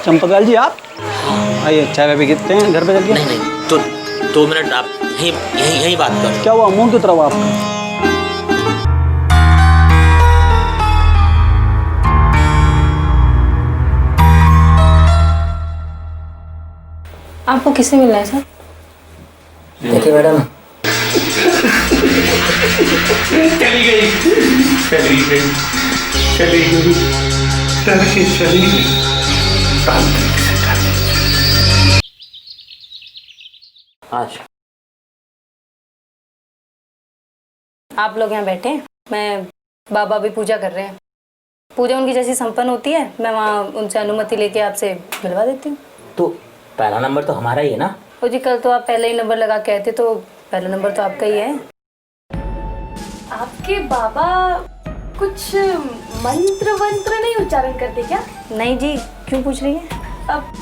चंपकलाल जी आप आइए, चाय वाय कितने हैं घर पे चल के? नहीं नहीं, तो 2 मिनट आप यहीं यहीं यहीं बात करो। क्या हुआ, मुंह क्यों तरह हुआ आपका? आपको किससे मिलना है सर? देखिए मैडम, चली गई चली गई चली गई तड़के चली गई। तांत्रिक से कर। आज आप लोग यहाँ बैठे हैं, मैं बाबा भी पूजा कर रहे हैं। पूजा उनकी जैसी संपन्न होती है, मैं वहाँ उनसे अनुमति लेके आपसे मिलवा देती हूँ। तो पहला नंबर तो हमारा ही है ना? ओ जी, कल तो आप पहले ही नंबर लगा के आए थे, तो पहला नंबर तो आपका ही है। आपके बाबा कुछ मंत्र वंत्र नहीं उच्चारण करते क्या? नहीं जी, क्यों पूछ रही है? अब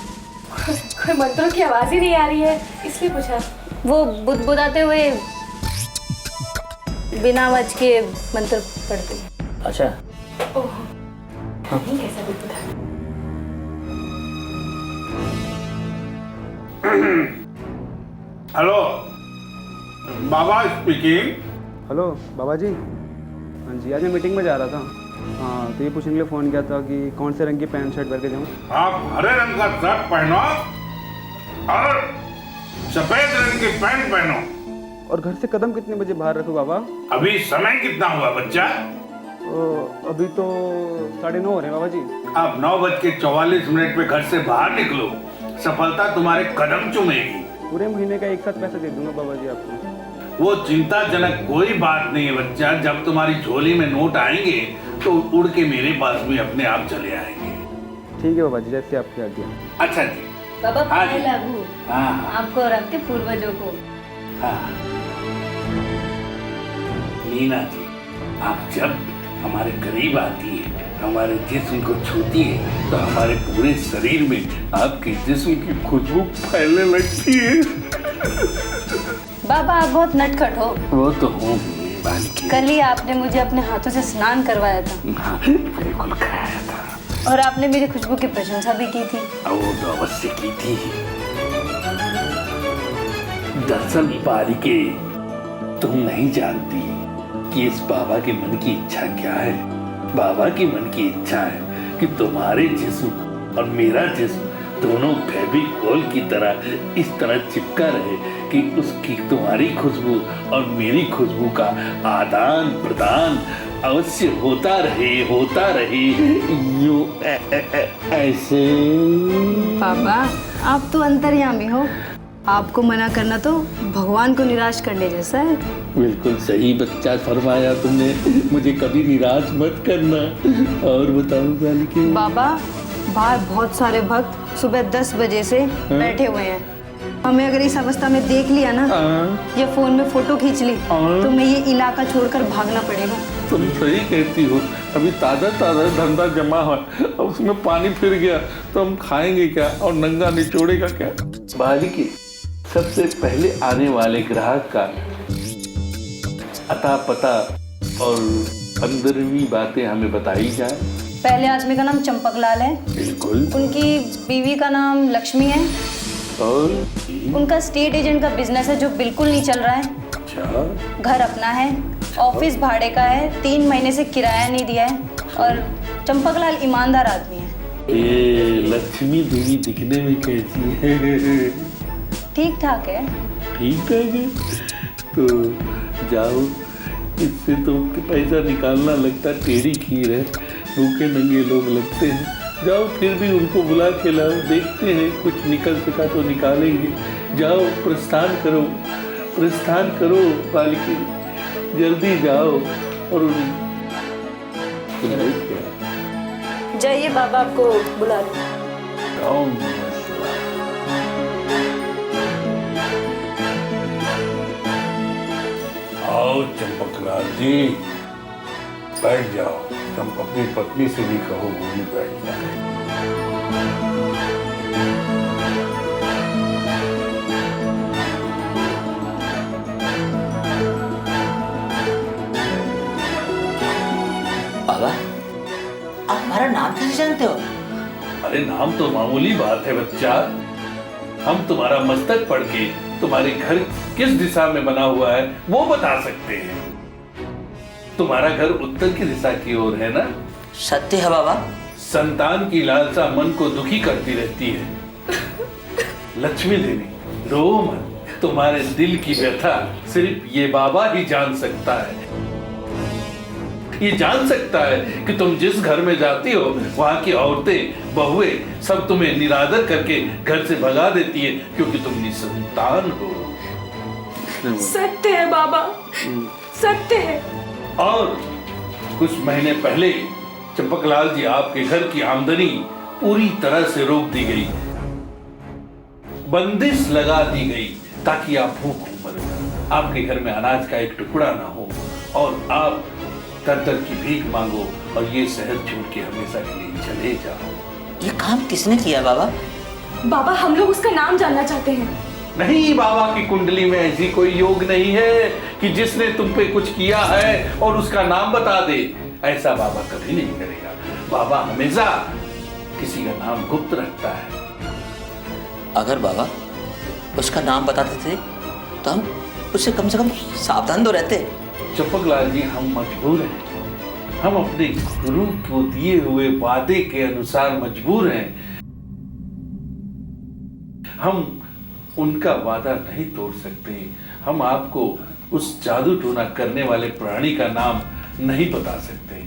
कोई मंत्रों की आवाज ही नहीं आ रही है, इसलिए पूछा। वो बुदबुदाते हुए बिना आवाज के मंत्र पढ़ते हैं। अच्छा, ओह, नहीं कैसा बुदबुदा। हेलो, बाबा स्पीकिंग। हेलो बाबा जी। हाँ जी, आज मैं मीटिंग में जा रहा था। हाँ, तो ये पूछने के लिए फ़ोन किया था कि कौन से रंग की पैंट शर्ट पहन के जाऊँ। आप हरे रंग का शर्ट पहनो और सफेद रंग की पैंट पहनो। और घर से कदम कितने बजे बाहर रखूँ बाबा? अभी समय कितना हुआ बच्चा? अभी तो 9:30 हो रहे हैं बाबा जी। आप 9:44 पे घर से बाहर निकलो, सफलता तुम्हारे कदम चूमेगी। पूरे महीने का एक साथ पैसा दे दूंगा बाबा जी आपको। वो चिंताजनक कोई बात नहीं है बच्चा। जब तुम्हारी झोली में नोट आएंगे तो उड़ के मेरे पास भी अपने आप चले आएंगे। ठीक है बाबा जी, जैसे आपकी आज्ञा। अच्छा जी। बाबा हाँ पाए जी। लागू हाँ आपको और आपके पूर्वजों को। हाँ। मीना जी, आप जब हमारे करीब आती है, हमारे जिस्म को छूती है, तो हमारे पूरे शरीर में आपके जिस्म की खुशबू फैलने लगती है। बाबा आप बहुत नटखट हो। वो तो हूँ बालिकी। कल ही आपने मुझे अपने हाथों से स्नान करवाया था हाँ, बिल्कुल खाया था। और आपने मेरी खुशबू की प्रशंसा भी की थी। अब वो तो अवश्य की थी। दरअसल बालिके, तुम नहीं जानती कि इस बाबा के मन की इच्छा क्या है। बाबा की मन की इच्छा है कि तुम्हारे जिस्म और मेरा जिस्म दोनों फेविकोल की तरह इस तरह चिपका रहे कि उसकी तुम्हारी खुशबू और मेरी खुशबू का आदान प्रदान अवश्य होता रहे यूं ऐसे। बाबा आप तो अंतर्यामी हो, आपको मना करना तो भगवान को निराश करने जैसा है। बिल्कुल सही बच्चा फरमाया तुमने। मुझे कभी निराश मत करना। और बताओ बालिके। बाबा बाहर बहुत सारे भक्त सुबह 10 बजे से बैठे हुए हैं। हमें अगर इस अवस्था में देख लिया ना या फोन में फोटो खींच ली तो मैं ये इलाका छोड़कर भागना पड़ेगा। तुम सही कहती हो। अभी ताजा धंधा जमा है, अब उसमें पानी फिर गया तो हम खाएंगे क्या और नंगा निचोड़ेगा क्या। बालिके, सबसे पहले आने वाले ग्राहक का अता पता और अंदरवी बातें हमें बताई जाए। पहले आदमी का नाम चंपकलाल है। बिल्कुल। उनकी बीवी का नाम लक्ष्मी है। और उनका स्टेट एजेंट का बिजनेस है जो बिल्कुल नहीं चल रहा है। अच्छा। घर अपना है, ऑफिस भाड़े का है, 3 महीने से किराया नहीं दिया है। और चंपकलाल ईमानदार आदमी है। ये लक्ष्मी देवी दिखने में कैसी है? ठीक ठाक है। ठीक है, तो जाओ, इससे तो पैसा निकालना लगता टेढ़ी खीर है। भूखे नंगे लोग लगते हैं। जाओ, फिर भी उनको बुला के लाओ, देखते हैं कुछ निकल सका तो निकालेंगे। जाओ, प्रस्थान करो बालिके, जल्दी जाओ। और जाइए, बाबा आपको बुला रहे हैं। आओ चंपकलाल जी, बैठ जाओ। तुम अपनी पत्नी से भी कहो वो भी बैठ जाए। बाबा आप हमारा नाम कैसे जानते हो? अरे अरे नाम तो मामूली बात है बच्चा। हम तुम्हारा मस्तक पढ़ के तुम्हारे घर किस दिशा में बना हुआ है वो बता सकते हैं। तुम्हारा घर उत्तर की दिशा की ओर है ना? सत्य है बाबा। संतान की लालसा मन को दुखी करती रहती है। लक्ष्मी देवी, रो मत। तुम्हारे दिल की व्यथा सिर्फ ये बाबा ही जान सकता है। ये जान सकता है कि तुम जिस घर में जाती हो वहां की औरतें, बहुएं सब तुम्हें निरादर करके घर से भगा देती है क्योंकि तुम निसंतान हो। सत्य है बाबा, सत्य है। और कुछ महीने पहले चंपकलाल जी आपके घर की आमदनी पूरी तरह से रोक दी गई, बंदिश लगा दी गई ताकि आप भूख मरो, आपके घर में अनाज का एक टुकड़ा ना हो और आप तर की भीख मांगो और ये शहर छोड़ के हमेशा के लिए चले जाओ। ये काम किसने किया बाबा? बाबा हम लोग उसका नाम जानना चाहते हैं। नहीं, बाबा की कुंडली में ऐसी कोई योग नहीं है कि जिसने तुम पे कुछ किया है और उसका नाम बता दे। ऐसा बाबा कभी नहीं करेगा। बाबा हमेशा किसी का नाम गुप्त रखता है। अगर बाबा उसका नाम बताते थे तो हम उससे कम से कम सावधान तो रहते। चंपकलाल जी, हम मजबूर हैं। हम अपने गुरु को दिए हुए वादे के अनुसार मजबूर हैं। हम उनका वादा नहीं तोड़ सकते। हम आपको उस जादू टोना करने वाले प्राणी का नाम नहीं बता सकते।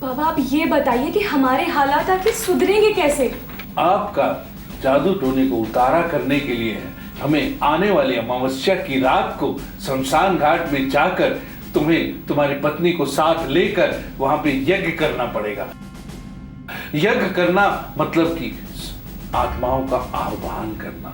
बाबा आप ये बताइए कि हमारे हालात आखिर सुधरेंगे कैसे? आपका जादू टोने को उतारा करने के लिए हमें आने वाली अमावस्या की रात को शमशान घाट में जाकर तुम्हें तुम्हारी पत्नी को साथ लेकर वहां पे यज्ञ करना पड़ेगा। यज्ञ करना मतलब कि आत्माओं का आह्वान करना।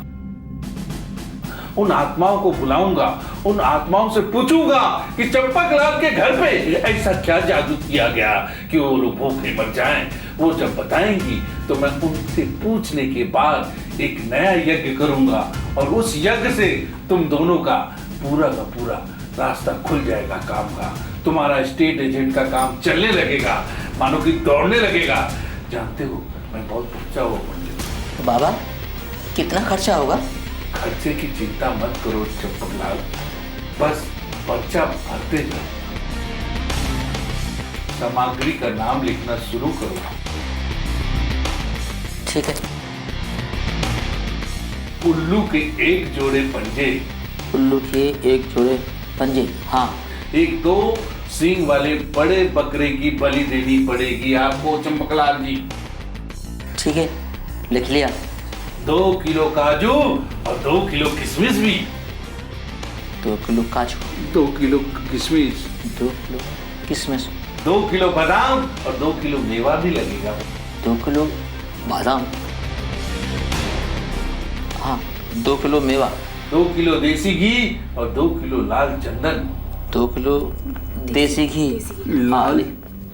उन आत्माओं को बुलाऊंगा, उन आत्माओं से पूछूंगा कि चंपकलाल के घर पे ऐसा क्या जादू किया गया कि वो लोग भूखे मर जाएं। वो जब बताएंगी तो मैं उनसे पूछने के बाद एक नया यज्ञ करूंगा और उस यज्ञ से तुम दोनों का पूरा रास्ता खुल जाएगा काम का। तुम्हारा स्टेट एजेंट का काम चलने लगेगा, मानो कि दौड़ने लगेगा। जानते हो, मैं बहुत बच्चा हुआ तो बाबा कितना खर्चा होगा? खर्चे की चिंता मत करो चंपकलाल, बस पर्चा भरते जाओ। सामग्री का नाम लिखना शुरू करो। ठीक है। उल्लू के एक जोड़े पंजे। उल्लू के एक जोड़े पंजे, हाँ। एक 2 सींग वाले बड़े बकरे की बलि देनी पड़ेगी आपको चंपकलाल जी। ठीक है, लिख लिया। 2 किलो काजू और 2 किलो किशमिश भी। 2 किलो काजू, 2 किलो किशमिश, 2 किलो किशमिश, 2 किलो बादाम और 2 किलो मेवा भी लगेगा। 2 किलो बादाम, हाँ 2 किलो मेवा, 2 किलो देसी घी और 2 किलो लाल चंदन। 2 किलो देसी घी, लाल।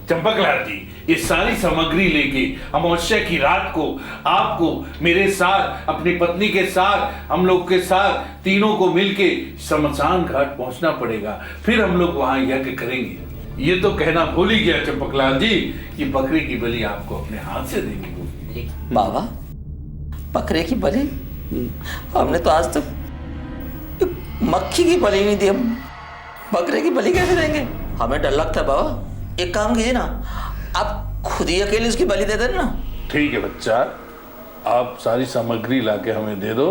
चंपकलाल जी, ये सारी सामग्री लेके अमावस्या की रात को आपको मेरे साथ, अपनी पत्नी के साथ, हम लोग के साथ तीनों को मिलके शमशान घाट पहुंचना पड़ेगा। फिर हम लोग वहां यज्ञ करेंगे। ये तो कहना भूल ही गया चंपकलाल जी कि बकरे की बलि आपको अपने हाथ से देनी होगी। बाबा बकरे की बलि? हमने तो आज तक मक्खी की बलि नहीं दी, हम बकरे की बलि कैसे देंगे? हमें डर लगता है बाबा। एक काम कीजिए ना, आप खुद ही अकेले उसकी बलि दे देना। ठीक है बच्चा, आप सारी सामग्री लाके हमें दे दो।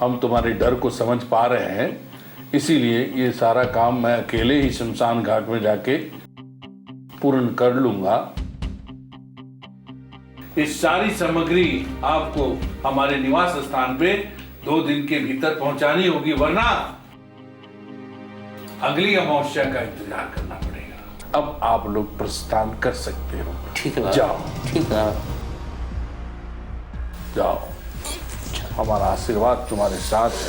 हम तुम्हारे डर को समझ पा रहे हैं, इसीलिए ये सारा काम मैं अकेले ही शमशान घाट में जाके पूर्ण कर लूंगा। इस सारी सामग्री आपको हमारे निवास स्थान पे 2 दिन के भीतर पहुंचानी होगी, वरना अगली अमावस्या का इंतजार करना पड़ेगा। अब आप लोग प्रस्थान कर सकते हो। ठीक है बाबा। जाओ। ठीक है, जाओ, हमारा आशीर्वाद तुम्हारे साथ है।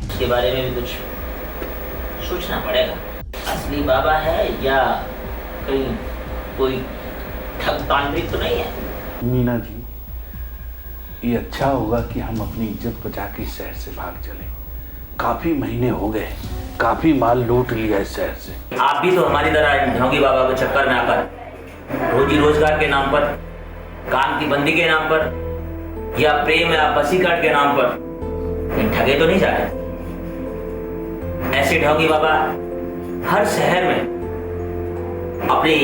इसके बारे में भी कुछ सोचना पड़ेगा। असली बाबा है या कहीं कोई ठग तांत्रिक तो नहीं है? मीना जी, ये अच्छा होगा कि हम अपनी इज्जत बचा के शहर से भाग चले। काफी महीने हो गए, काफी माल लूट लिया इस शहर से। आप भी तो हमारी तरह ढोंगी बाबा के चक्कर में आकर रोजी रोजगार के नाम पर, काम की बंदी के नाम पर या प्रेम या बसीकाट के नाम पर ठगे तो नहीं जा रहे। ऐसे ढोंगी बाबा हर शहर में अपनी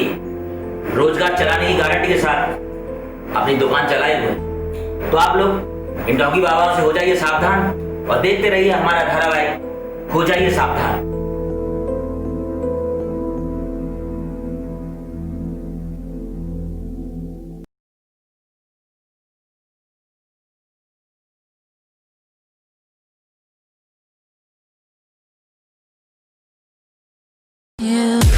रोजगार चलाने की गारंटी के साथ अपनी दुकान चलाए हुए। तो आप लोग इन ढोंगी बाबा से हो जाइए सावधान और देखते रहिए हमारा धारावाहिक हो जाइए सावधान। You